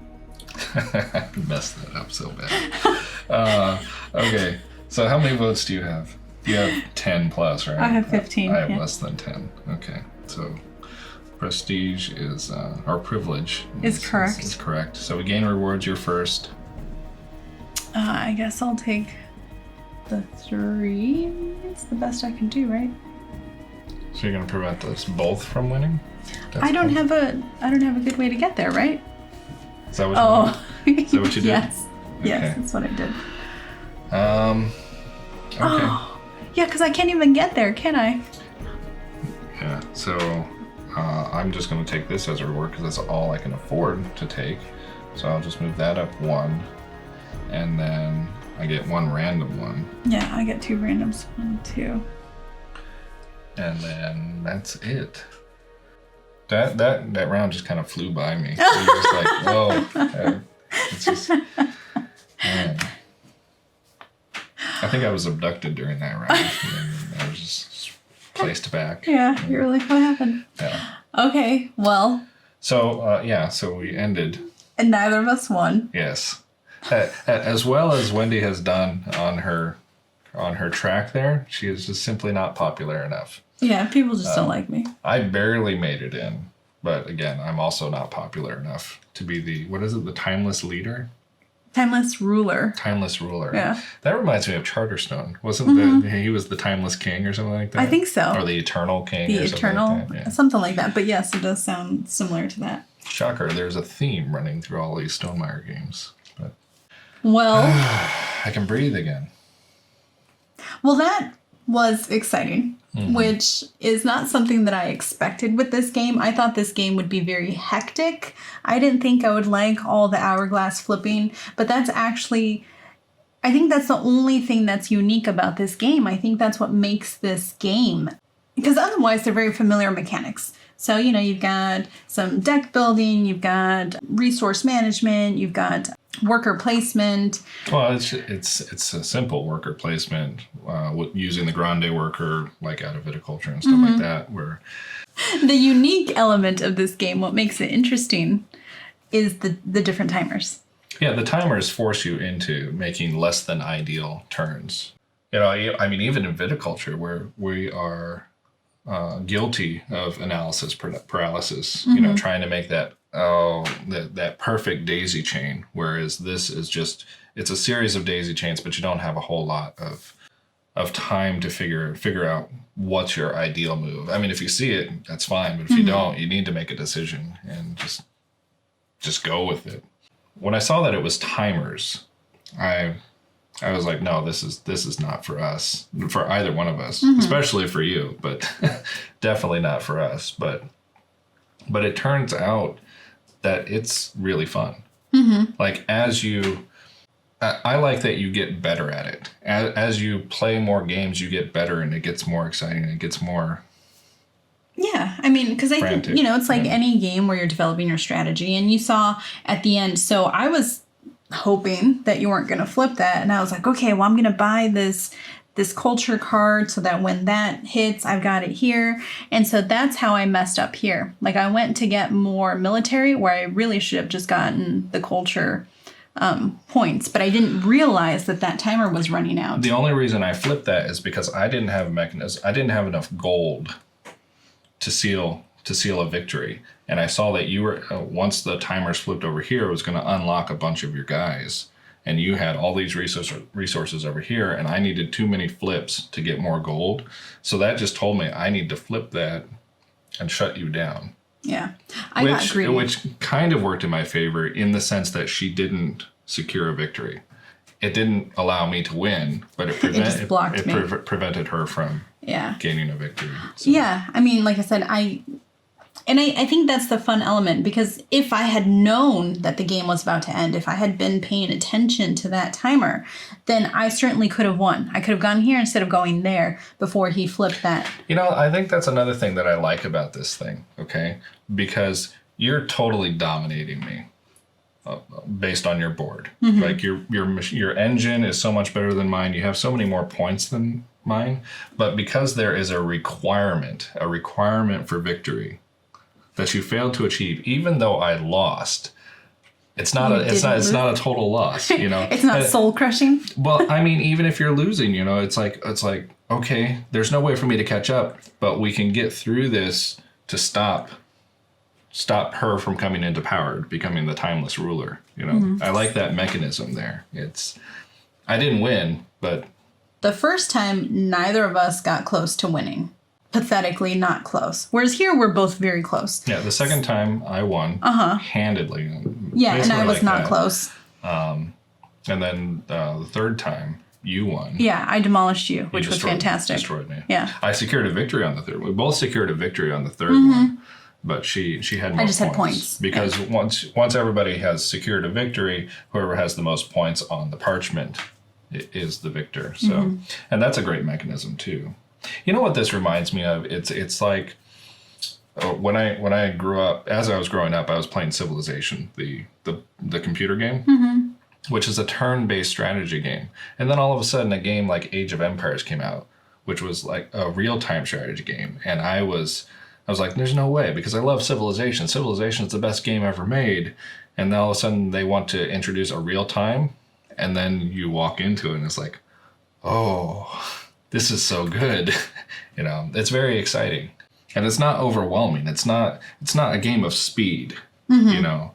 [SPEAKER 1] I messed that up so bad. Okay. So how many votes do you have? You have 10 plus, right?
[SPEAKER 2] I have 15.
[SPEAKER 1] I have
[SPEAKER 2] yeah.
[SPEAKER 1] less than 10. Okay. So prestige is, or privilege
[SPEAKER 2] Is correct.
[SPEAKER 1] Is correct. So we gain rewards. You're first.
[SPEAKER 2] I guess I'll take the 3. It's the best I can do, right?
[SPEAKER 1] So you're going to prevent us both from winning?
[SPEAKER 2] I don't have a good way to get there, right?
[SPEAKER 1] Is that what
[SPEAKER 2] Is
[SPEAKER 1] that what you did?
[SPEAKER 2] Yes.
[SPEAKER 1] Okay.
[SPEAKER 2] Yes, that's what I did.
[SPEAKER 1] Okay.
[SPEAKER 2] Oh, yeah, because I can't even get there, can I?
[SPEAKER 1] Yeah, so I'm just going to take this as a reward because that's all I can afford to take. So I'll just move that up 1. And then I get 1 random one.
[SPEAKER 2] Yeah, I get 2 randoms. 1, 2.
[SPEAKER 1] And then that's it. That round just kind of flew by me. It was just like, whoa. It's just, man. I think I was abducted during that round. And I was just placed back.
[SPEAKER 2] Yeah, you were like, what happened?
[SPEAKER 1] Yeah.
[SPEAKER 2] Okay, well.
[SPEAKER 1] So, so we ended.
[SPEAKER 2] And neither of us won.
[SPEAKER 1] Yes. As well as Wendy has done on her track there, she is just simply not popular enough.
[SPEAKER 2] Yeah, people just don't like me.
[SPEAKER 1] I barely made it in, but again, I'm also not popular enough to be the timeless leader?
[SPEAKER 2] Timeless ruler.
[SPEAKER 1] Timeless ruler.
[SPEAKER 2] Yeah.
[SPEAKER 1] That reminds me of Charterstone. Wasn't he was the timeless king or something like that?
[SPEAKER 2] I think so.
[SPEAKER 1] Or the eternal king
[SPEAKER 2] The
[SPEAKER 1] or
[SPEAKER 2] eternal,
[SPEAKER 1] something like that. Yeah.
[SPEAKER 2] something like that. But yes, it does sound similar to that.
[SPEAKER 1] Shocker, there's a theme running through all these Stonemaier games. But
[SPEAKER 2] Well,
[SPEAKER 1] I can breathe again.
[SPEAKER 2] well, that was exciting, which is not something that I expected with this game. I thought this game would be very hectic. I didn't think I would like all the hourglass flipping, but that's actually, I think that's the only thing that's unique about this game. I think that's what makes this game, because otherwise they're very familiar mechanics. So, you've got some deck building, you've got resource management, you've got worker placement.
[SPEAKER 1] Well, it's a simple worker placement using the grande worker like out of viticulture and stuff like that. Where
[SPEAKER 2] the unique element of this game, what makes it interesting, is the different timers.
[SPEAKER 1] Yeah, the timers force you into making less than ideal turns. I mean, even in viticulture, where we are guilty of analysis paralysis, trying to make that perfect daisy chain, whereas this is just, it's a series of daisy chains, but you don't have a whole lot of time to figure out what's your ideal move. I mean, if you see it, that's fine, but if you don't, you need to make a decision and just go with it. When I saw that it was timers, I was like, no, this is not for us, for either one of us, especially for you, but definitely not for us. But it turns out that it's really fun. Like I like that you get better at it. As you play more games, you get better and it gets more exciting and it gets more.
[SPEAKER 2] Yeah, I mean, because I think, it's like any game where you're developing your strategy, and you saw at the end, so I was hoping that you weren't going to flip that, and I was like, okay, well, I'm going to buy this culture card so that when that hits, I've got it here. And so that's how I messed up here. Like, I went to get more military where I really should have just gotten the culture points, but I didn't realize that timer was running out.
[SPEAKER 1] The only reason I flipped that is because I didn't have a mechanism. I didn't have enough gold to seal a victory. And I saw that you were, once the timers flipped over here, it was going to unlock a bunch of your guys. And you had all these resources over here, and I needed too many flips to get more gold. So that just told me I need to flip that and shut you down.
[SPEAKER 2] Yeah, I got greedy.
[SPEAKER 1] Which kind of worked in my favor in the sense that she didn't secure a victory. It didn't allow me to win, but it prevented her from gaining a victory. So.
[SPEAKER 2] Yeah, I mean, like I said, I think that's the fun element, because if I had known that the game was about to end, if I had been paying attention to that timer, then I certainly could have won. I could have gone here instead of going there before he flipped that.
[SPEAKER 1] I think that's another thing that I like about this thing, okay? Because you're totally dominating me based on your board. Like your engine is so much better than mine. You have so many more points than mine. But because there is a requirement for victory that you failed to achieve, even though I lost, it's not a total loss,
[SPEAKER 2] It's not soul crushing.
[SPEAKER 1] Well, I mean, even if you're losing, it's like, okay, there's no way for me to catch up, but we can get through this to stop her from coming into power, becoming the timeless ruler. I like that mechanism there. I didn't win, but
[SPEAKER 2] the first time neither of us got close to winning. pathetically not close. Whereas here, we're both very close.
[SPEAKER 1] Yeah, the second time I won handedly.
[SPEAKER 2] Yeah, and
[SPEAKER 1] Basically
[SPEAKER 2] I was
[SPEAKER 1] like
[SPEAKER 2] not
[SPEAKER 1] that.
[SPEAKER 2] close.
[SPEAKER 1] And then the third time, you won.
[SPEAKER 2] Yeah, I demolished you, which was
[SPEAKER 1] destroyed-
[SPEAKER 2] fantastic.
[SPEAKER 1] Destroyed me.
[SPEAKER 2] Yeah.
[SPEAKER 1] I secured a victory on the third. We both secured a victory on the third one, but she had more
[SPEAKER 2] just had points.
[SPEAKER 1] because once everybody has secured a victory, whoever has the most points on the parchment is the victor. So, and that's a great mechanism too. You know what this reminds me of? It's like when I grew up. As I was growing up, I was playing Civilization, the computer game, which is a turn-based strategy game. And then all of a sudden, a game like Age of Empires came out, which was like a real-time strategy game. And I was like, there's no way, because I love Civilization. Civilization is the best game ever made. And then all of a sudden, they want to introduce a real-time, and then you walk into it, and it's like, oh, this is so good. You know, it's very exciting. And it's not overwhelming. It's not a game of speed, you know,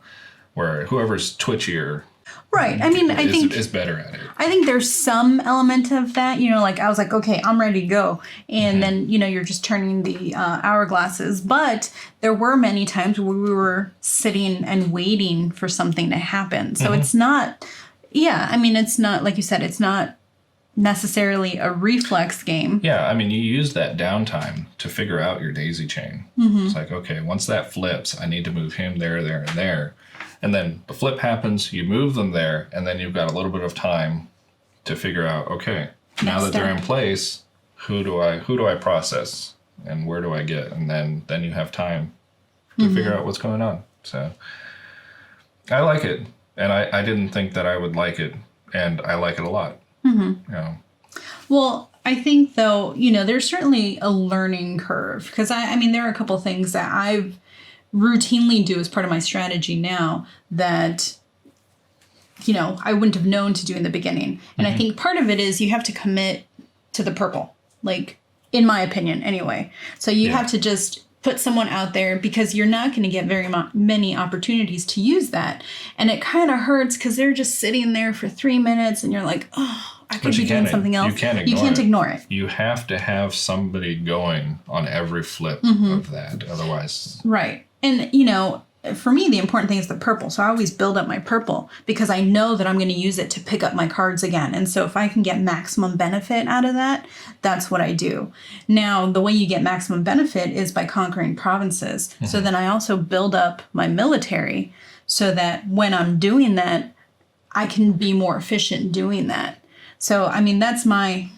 [SPEAKER 1] where whoever's twitchier
[SPEAKER 2] Right. I mean, I think
[SPEAKER 1] is better at it.
[SPEAKER 2] I think there's some element of that, you know, like I was like, okay, I'm ready to go. And then, you know, you're just turning the hourglasses. But there were many times where we were sitting and waiting for something to happen. So it's not, I mean, it's not, like you said, it's not necessarily a reflex game.
[SPEAKER 1] Yeah, I mean, you use that downtime to figure out your daisy chain. It's like, okay, once that flips, I need to move him there, there, and there. And then the flip happens, you move them there, and then you've got a little bit of time to figure out, okay, now that they're in place, who do I process and where do I get? And then you have time to figure out what's going on. So I like it. And I didn't think that I would like it, and I like it a lot. You know.
[SPEAKER 2] Well, I think, though, you know, there's certainly a learning curve. Because, I mean, there are a couple things that I've routinely do as part of my strategy now that, you know, I wouldn't have known to do in the beginning. And I think part of it is you have to commit to the purple, like, in my opinion, anyway. So you have to just put someone out there, because you're not going to get very many opportunities to use that. And it kind of hurts because they're just sitting there for 3 minutes and you're like, oh, I could be doing something else.
[SPEAKER 1] You can't ignore it. You have to have somebody going on every flip of that. Otherwise.
[SPEAKER 2] Right. And, you know, for me, the important thing is the purple. So I always build up my purple because I know that I'm going to use it to pick up my cards again. And so if I can get maximum benefit out of that, that's what I do. Now, the way you get maximum benefit is by conquering provinces. So then I also build up my military so that when I'm doing that, I can be more efficient doing that. So, I mean, that's my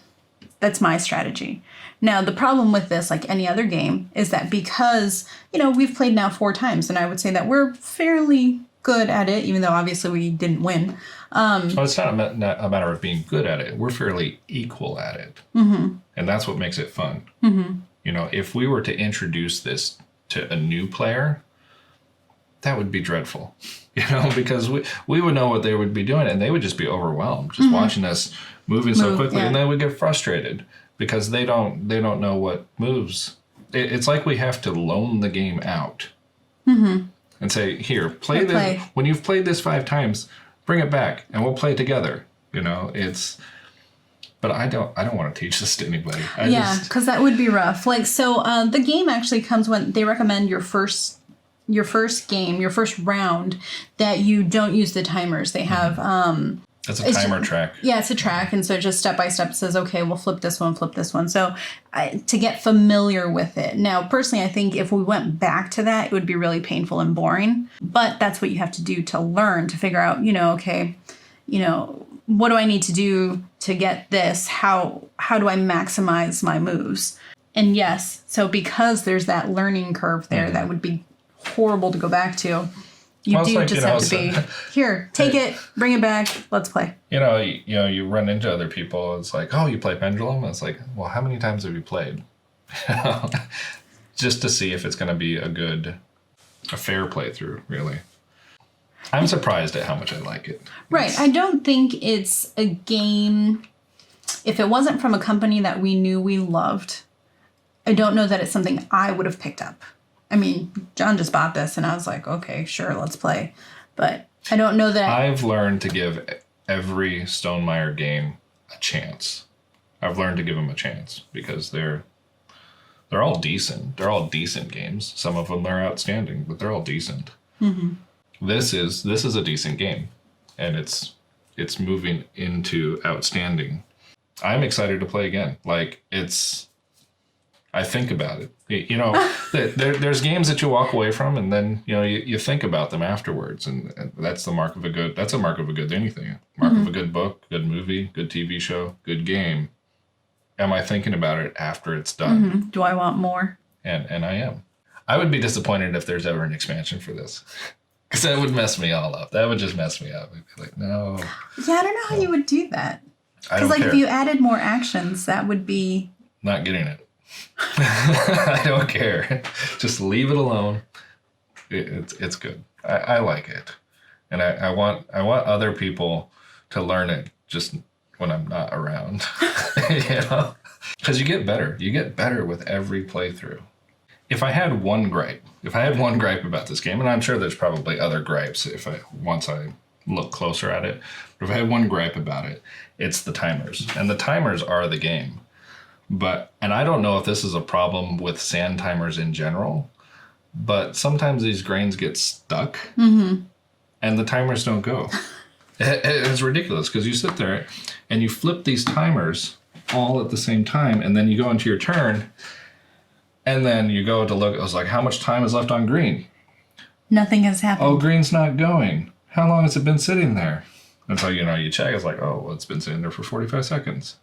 [SPEAKER 2] strategy. Now, the problem with this, like any other game, is that because, you know, we've played now 4 times, and I would say that we're fairly good at it, even though obviously we didn't win.
[SPEAKER 1] Well, it's not a matter of being good at it. We're fairly equal at it. And that's what makes it fun. You know, if we were to introduce this to a new player, that would be dreadful. You know, because we would know what they would be doing, and they would just be overwhelmed, just watching us moving so quickly, and they would get frustrated. Because they don't know what moves. It's like we have to loan the game out and say, here, play this. When you've played this 5 times, bring it back and we'll play together. You know, but I don't want to teach this to anybody.
[SPEAKER 2] Because that would be rough. Like, so the game actually comes when they recommend your first game, your first round, that you don't use the timers. They have
[SPEAKER 1] It's a timer track.
[SPEAKER 2] Yeah, it's a track. And so just step by step it says, okay, we'll flip this one, flip this one. So to get familiar with it. Now, personally, I think if we went back to that, it would be really painful and boring. But that's what you have to do to learn, to figure out, you know, okay, you know, what do I need to do to get this? How do I maximize my moves? And yes, so because there's that learning curve there, that would be horrible to go back to. You have to be, here, take it, bring it back, let's play.
[SPEAKER 1] You know, you run into other people, it's like, oh, you play Pendulum? It's like, well, how many times have you played? Just to see if it's going to be a fair playthrough, really. I'm surprised at how much I like it.
[SPEAKER 2] Right, I don't think it's a game, if it wasn't from a company that we knew we loved, I don't know that it's something I would have picked up. I mean, John just bought this, and I was like, okay, sure, let's play. But I don't know that...
[SPEAKER 1] I've learned to give every Stonemaier game a chance. I've learned to give them a chance because they're They're all decent. They're all decent games. Some of them are outstanding, but they're all decent. This is a decent game, and it's moving into outstanding. I'm excited to play again. Like, I think about it. You know, there's games that you walk away from, and then, you know, you think about them afterwards, and that's the mark of a good. That's a mark of a good anything. Mark of a good book, good movie, good TV show, good game. Am I thinking about it after it's done?
[SPEAKER 2] Do I want more?
[SPEAKER 1] And I am. I would be disappointed if there's ever an expansion for this, because that would mess me all up. That would just mess me up. I'd be like, no.
[SPEAKER 2] Yeah, I don't know how you would do that.
[SPEAKER 1] I
[SPEAKER 2] Because
[SPEAKER 1] don't
[SPEAKER 2] like
[SPEAKER 1] care.
[SPEAKER 2] if you added more actions, that would be.
[SPEAKER 1] Not getting it. I don't care. Just leave it alone. It's good. I like it, and I want other people to learn it just when I'm not around. You know, because you get better. You get better with every playthrough. If I had one gripe about this game, and I'm sure there's probably other gripes once I look closer at it, but if I had one gripe about it, it's the timers, and the timers are the game. And I don't know if this is a problem with sand timers in general, but sometimes these grains get stuck and the timers don't go. It's ridiculous because you sit there and you flip these timers all at the same time, and then you go into your turn, and then you go to look. I was like, how much time is left on green?
[SPEAKER 2] Nothing has happened.
[SPEAKER 1] Oh, green's not going. How long has it been sitting there? And so, you know, you check. It's like, oh, well, it's been sitting there for 45 seconds.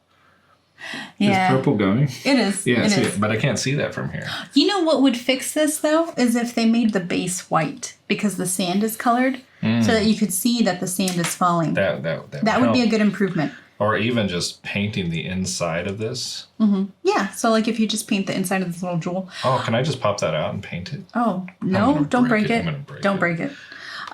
[SPEAKER 2] Yeah.
[SPEAKER 1] Is purple going?
[SPEAKER 2] It is.
[SPEAKER 1] Yeah,
[SPEAKER 2] it is.
[SPEAKER 1] but I can't see that from here.
[SPEAKER 2] You know what would fix this, though, is if they made the base white because the sand is colored so that you could see that the sand is falling.
[SPEAKER 1] That
[SPEAKER 2] would be a good improvement.
[SPEAKER 1] Or even just painting the inside of this.
[SPEAKER 2] Yeah, so like if you just paint the inside of this little jewel.
[SPEAKER 1] Oh, can I just pop that out and paint it?
[SPEAKER 2] Oh, no, don't break it. Don't break it.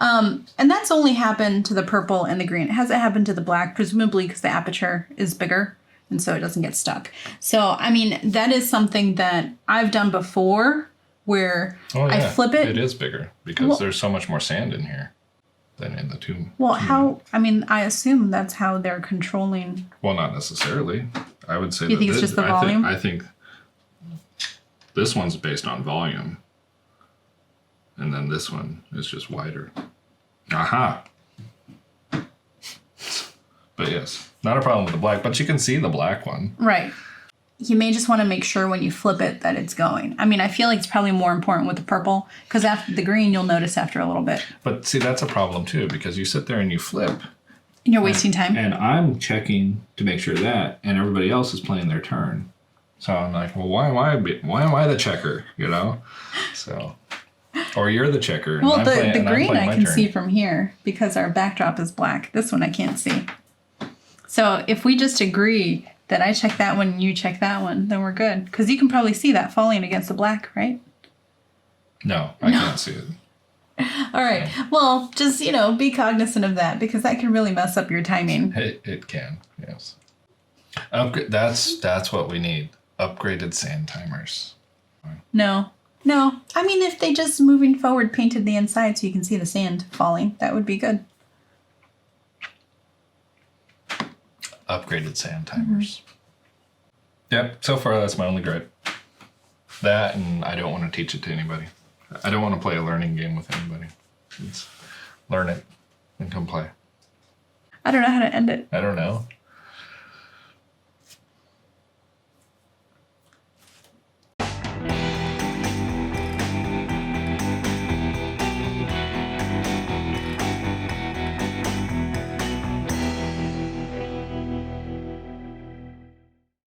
[SPEAKER 2] And that's only happened to the purple and the green. It hasn't happened to the black, presumably because the aperture is bigger and so it doesn't get stuck. So, I mean, that is something that I've done before where I flip it.
[SPEAKER 1] It is bigger because there's so much more sand in here than in the two.
[SPEAKER 2] Well, I assume that's how they're controlling.
[SPEAKER 1] Well, not necessarily. I would say
[SPEAKER 2] You think it's just the volume?
[SPEAKER 1] I think this one's based on volume. And then this one is just wider. Aha! But yes, not a problem with the black, but you can see the black one.
[SPEAKER 2] Right. You may just want to make sure when you flip it that it's going. I mean, I feel like it's probably more important with the purple because after the green, you'll notice after a little bit.
[SPEAKER 1] But see, that's a problem too, because you sit there and you flip.
[SPEAKER 2] And you're wasting time.
[SPEAKER 1] And I'm checking to make sure that, and everybody else is playing their turn. So I'm like, well, why am I the checker, you know? So, or you're the checker.
[SPEAKER 2] Well, the green I can
[SPEAKER 1] turn.
[SPEAKER 2] see from here because our backdrop is black. This one I can't see. So if we just agree that I check that one and you check that one, then we're good. Because you can probably see that falling against the black, right?
[SPEAKER 1] No, I can't see it.
[SPEAKER 2] All right. Well, just, be cognizant of that because that can really mess up your timing.
[SPEAKER 1] It can, yes. That's what we need. Upgraded sand timers.
[SPEAKER 2] No. I mean, if they just moving forward painted the inside so you can see the sand falling, that would be good.
[SPEAKER 1] Upgraded sand timers. Yep, so far that's my only gripe. That, and I don't want to teach it to anybody. I don't want to play a learning game with anybody. It's learn it and come play.
[SPEAKER 2] I don't know how to end it.
[SPEAKER 1] I don't know.